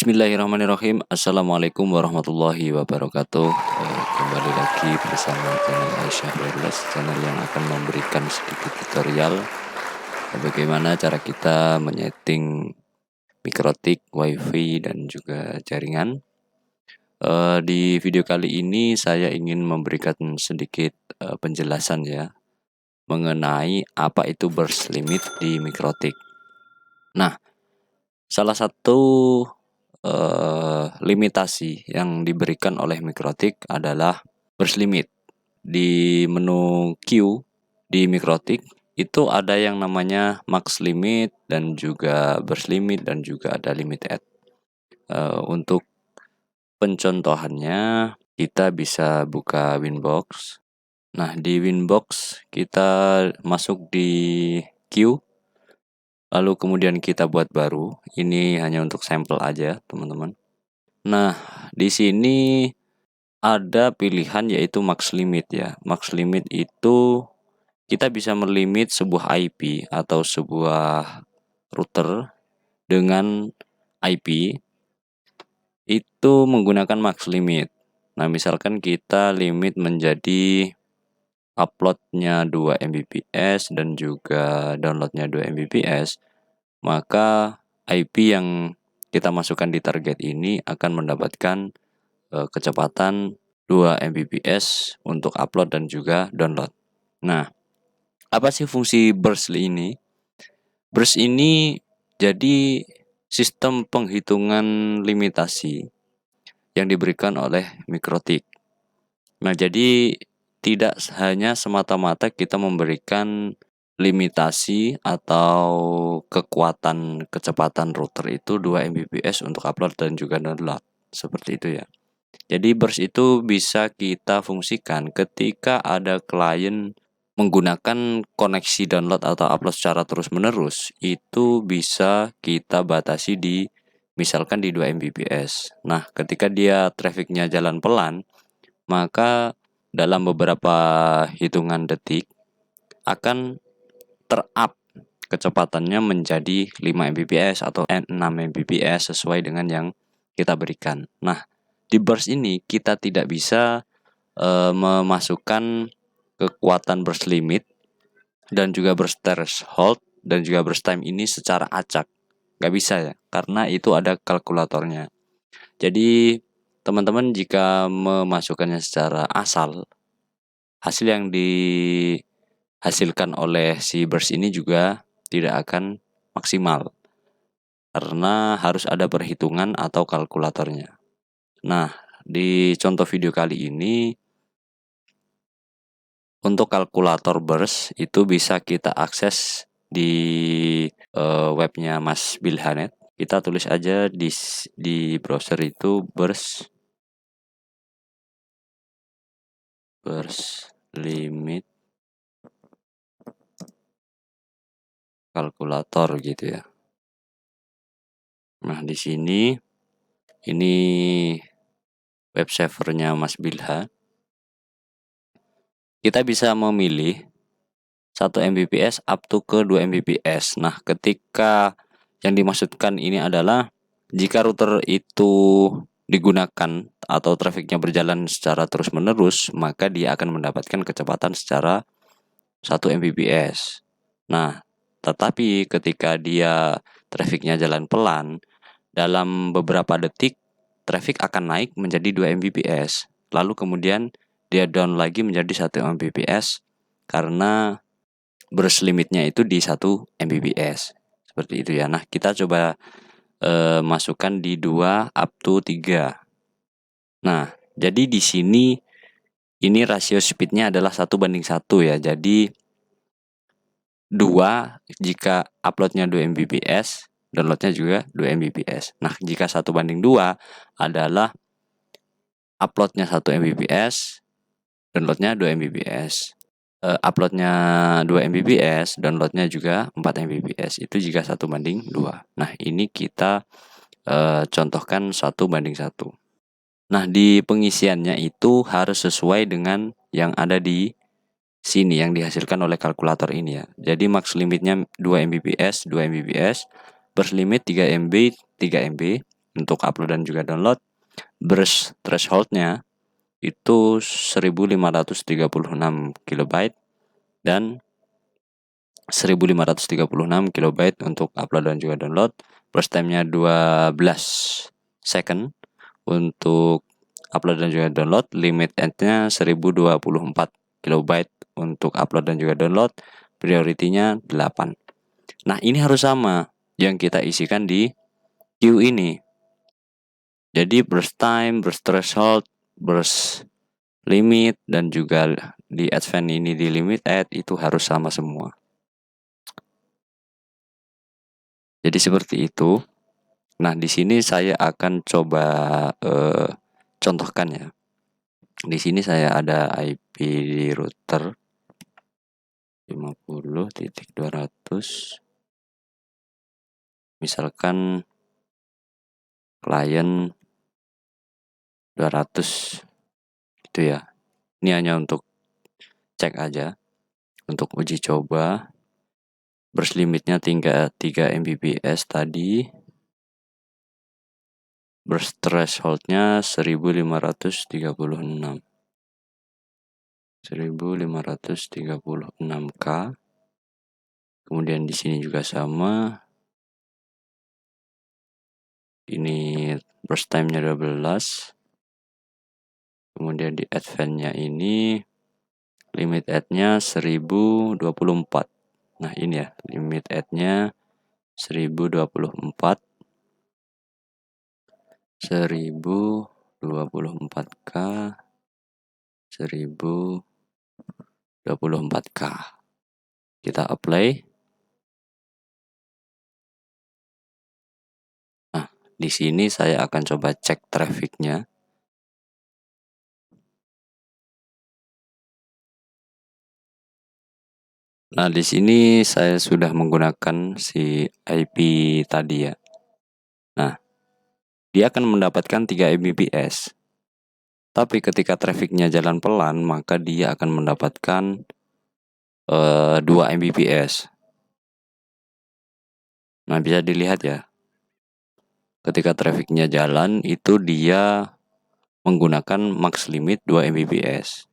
Bismillahirrahmanirrahim. Assalamualaikum warahmatullahi wabarakatuh. Kembali lagi bersama channel Aisyah Wireless, channel yang akan memberikan sedikit tutorial bagaimana cara kita menyeting mikrotik, wifi, dan juga jaringan. Di video kali ini saya ingin memberikan sedikit penjelasan ya mengenai apa itu burst limit di mikrotik. Nah, salah satu limitasi yang diberikan oleh mikrotik adalah burst limit. Di menu Q di mikrotik itu ada yang namanya max limit dan juga burst limit dan juga ada limited. Untuk pencontohannya kita bisa buka Winbox. Nah, di Winbox kita masuk di Q, lalu kemudian kita buat baru. Ini hanya untuk sampel aja, teman-teman. Nah, di sini ada pilihan yaitu max limit ya. Max limit itu kita bisa melimit sebuah IP atau sebuah router dengan IP itu menggunakan max limit. Nah, misalkan kita limit menjadi uploadnya 2 Mbps dan juga downloadnya 2 Mbps, maka IP yang kita masukkan di target ini akan mendapatkan kecepatan 2 Mbps untuk upload dan juga download. Nah, apa sih fungsi burst ini? Burst ini jadi sistem penghitungan limitasi yang diberikan oleh mikrotik. Nah, jadi tidak hanya semata-mata kita memberikan limitasi atau kekuatan kecepatan router itu 2 Mbps untuk upload dan juga download. Seperti itu ya. Jadi burst itu bisa kita fungsikan ketika ada klien menggunakan koneksi download atau upload secara terus-menerus, itu bisa kita batasi misalkan di 2 Mbps. Nah, ketika dia trafficnya jalan pelan, maka dalam beberapa hitungan detik akan ter-up kecepatannya menjadi 5 Mbps atau 6 Mbps sesuai dengan yang kita berikan. Nah, di burst ini kita tidak bisa memasukkan kekuatan burst limit dan juga burst threshold dan juga burst time ini secara acak. Gak bisa ya, karena itu ada kalkulatornya. Jadi teman-teman jika memasukkannya secara asal, hasil yang dihasilkan oleh si burst ini juga tidak akan maksimal, karena harus ada perhitungan atau kalkulatornya. Nah, di contoh video kali ini untuk kalkulator burst itu bisa kita akses di webnya Mas Bilhanet. Kita tulis aja di browser itu burst limit kalkulator gitu ya. Nah, di sini ini web servernya Mas Bilha. Kita bisa memilih 1 Mbps up to ke 2 Mbps. Nah, ketika yang dimaksudkan ini adalah jika router itu digunakan atau trafficnya berjalan secara terus-menerus, maka dia akan mendapatkan kecepatan secara 1 Mbps. Nah, tetapi ketika dia trafficnya jalan pelan, dalam beberapa detik traffic akan naik menjadi 2 Mbps. Lalu kemudian dia down lagi menjadi 1 Mbps karena burst limitnya itu di 1 Mbps. Seperti itu ya. Nah, kita coba masukkan di 2 up to 3. Nah, jadi di sini ini rasio speednya adalah 1:1 ya. Jadi 2 jika uploadnya 2 Mbps, downloadnya juga 2 Mbps. Nah, jika 1:2 adalah uploadnya 1 Mbps, downloadnya 2 Mbps. Uploadnya 2 Mbps, downloadnya juga 4 Mbps. Itu jika 1:2. Nah, ini kita contohkan 1:1. Nah, di pengisiannya itu harus sesuai dengan yang ada di sini yang dihasilkan oleh kalkulator ini ya. Jadi max limitnya 2 Mbps, 2 Mbps, burst limit 3 MB, 3 MB. untuk upload dan juga download. Burst thresholdnya itu 1536 KB dan 1536 KB untuk upload dan juga download. Burst time-nya 12 second untuk upload dan juga download. Limit edge-nya 1024 KB untuk upload dan juga download. Priority-nya 8. Nah, ini harus sama yang kita isikan di queue ini. Jadi burst time, burst threshold, burst limit, dan juga di advance ini di limit add itu harus sama semua. Jadi seperti itu. Nah, di sini saya akan coba contohkan ya. Di sini saya ada IP router 50.200. Misalkan klien 200 gitu ya. Ini hanya untuk cek aja, untuk uji coba. Burst limitnya 3 Mbps tadi. Burst thresholdnya 1536 1536K. Kemudian di sini juga sama. Ini burst time-nya 12. Kemudian di advance-nya ini limit add-nya 1024. Nah, ini ya, limit add-nya 1024. 1024K. 1024K. Kita apply. Nah, di sini saya akan coba cek trafficnya. Nah, di sini saya sudah menggunakan si IP tadi ya. Nah, dia akan mendapatkan 3 Mbps. Tapi ketika trafficnya jalan pelan, maka dia akan mendapatkan 2 Mbps. Nah, bisa dilihat ya. Ketika trafficnya jalan, itu dia menggunakan max limit 2 Mbps.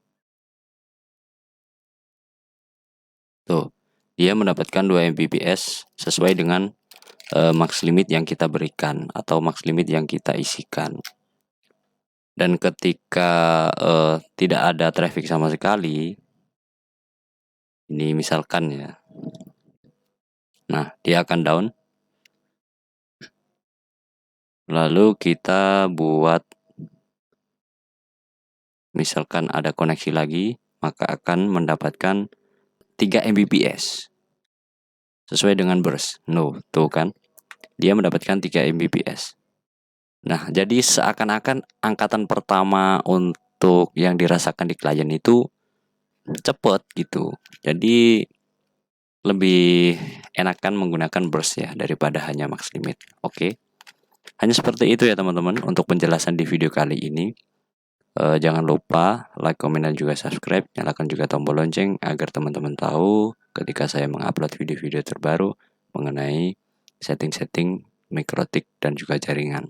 Tuh, dia mendapatkan 2 Mbps sesuai dengan max limit yang kita berikan atau max limit yang kita isikan. Dan ketika tidak ada traffic sama sekali, ini misalkan ya, nah dia akan down. Lalu kita buat, misalkan ada koneksi lagi, maka akan mendapatkan 3 Mbps sesuai dengan burst. No, tuh kan, dia mendapatkan 3 Mbps. Nah, jadi seakan-akan angkatan pertama untuk yang dirasakan di klien itu cepet gitu. Jadi lebih enakan menggunakan burst ya daripada hanya max limit. Oke. Hanya seperti itu ya teman-teman untuk penjelasan di video kali ini. Jangan lupa like, komen, dan juga subscribe. Nyalakan juga tombol lonceng agar teman-teman tahu ketika saya mengupload video-video terbaru mengenai setting-setting mikrotik dan juga jaringan.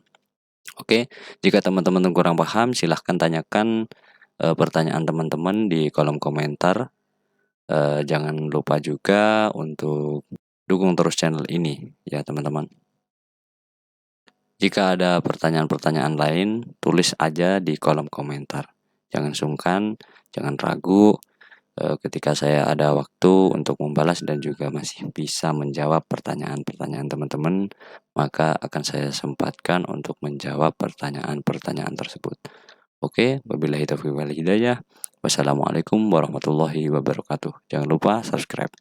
Oke, jika teman-teman kurang paham, silahkan tanyakan pertanyaan teman-teman di kolom komentar. Jangan lupa juga untuk dukung terus channel ini ya teman-teman. Jika ada pertanyaan-pertanyaan lain, tulis aja di kolom komentar. Jangan sungkan, jangan ragu. Ketika saya ada waktu untuk membalas dan juga masih bisa menjawab pertanyaan-pertanyaan teman-teman, maka akan saya sempatkan untuk menjawab pertanyaan-pertanyaan tersebut. Oke, wabillahi taufiq wal hidayah. Wassalamualaikum warahmatullahi wabarakatuh. Jangan lupa subscribe.